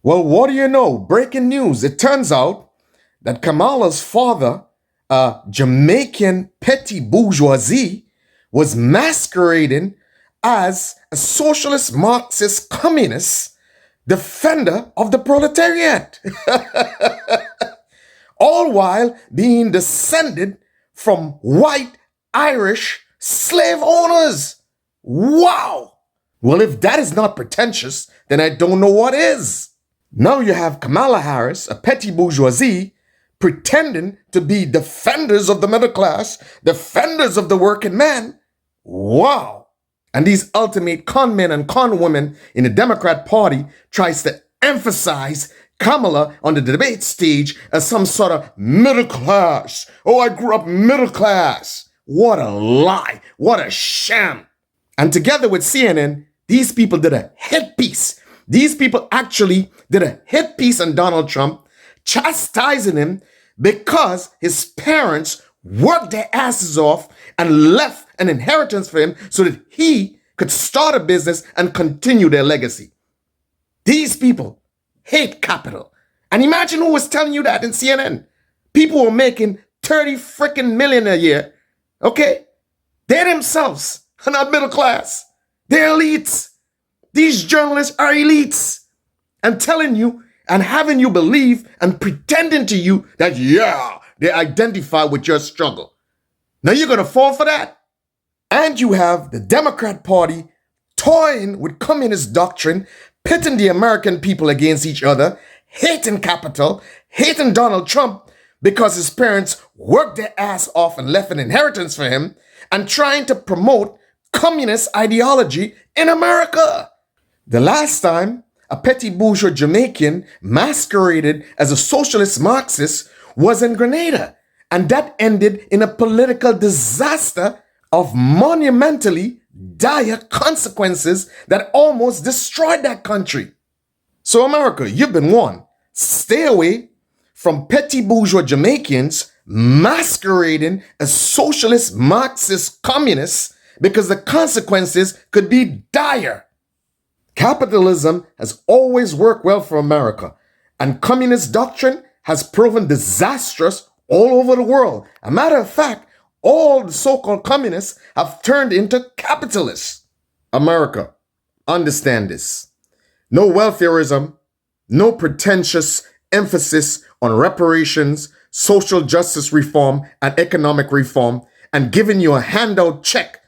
Well, what do you know? Breaking news. It turns out that Kamala's father, a Jamaican petty bourgeoisie, was masquerading as a socialist Marxist communist defender of the proletariat. All while being descended from white Irish slave owners. Wow! Well, if that is not pretentious, then I don't know what is. Now you have Kamala Harris, a petty bourgeoisie, pretending to be defenders of the middle class, defenders of the working man. Wow! And these ultimate con men and con women in the Democrat Party tries to emphasize Kamala on the debate stage as some sort of middle class. Oh, I grew up middle class. What a lie. What a sham. And together with CNN, these people did a hit piece. These people actually did a hit piece on Donald Trump, chastising him because his parents worked their asses off and left an inheritance for him so that he could start a business and continue their legacy. These people hate capital. And imagine who was telling you that in CNN. People were making 30 freaking million a year. Okay? They themselves are not middle class. They're elites. These journalists are elites. And telling you and having you believe and pretending to you that, yeah, they identify with your struggle. Now you're going to fall for that. And you have the Democrat Party toying with communist doctrine, pitting the American people against each other, hating capital, hating Donald Trump because his parents worked their ass off and left an inheritance for him, and trying to promote communist ideology in America. The last time a petty bourgeois Jamaican masqueraded as a socialist Marxist was in Grenada, and that ended in a political disaster of monumentally dire consequences that almost destroyed that country. So America, you've been warned. Stay away from petty bourgeois Jamaicans masquerading as socialist Marxist communists because the consequences could be dire. Capitalism has always worked well for America, and communist doctrine has proven disastrous all over the world. A matter of fact, all the so-called communists have turned into capitalists. America, understand this. No welfareism, no pretentious emphasis on reparations, social justice reform, and economic reform, and giving you a handout check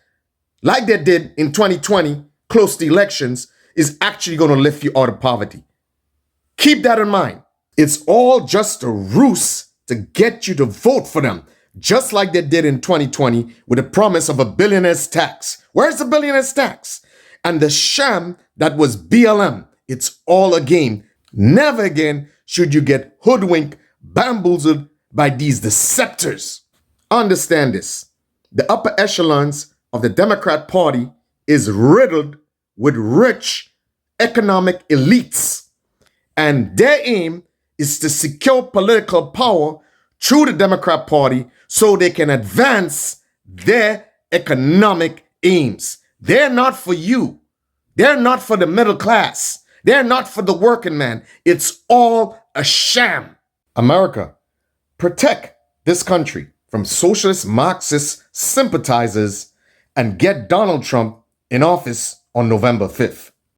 like they did in 2020, close to elections, is actually going to lift you out of poverty. Keep that in mind. It's all just a ruse to get you to vote for them, just like they did in 2020 with the promise of a billionaire's tax. Where's the billionaire's tax? And the sham that was BLM. It's all a game. Never again should you get hoodwinked, bamboozled by these deceptors. Understand this. The upper echelons of the Democrat Party is riddled with rich economic elites. And their aim is to secure political power through the Democrat Party so they can advance their economic aims. They're not for you. They're not for the middle class. They're not for the working man. It's all a sham. America, protect this country from socialist Marxist sympathizers and get Donald Trump in office on November 5th.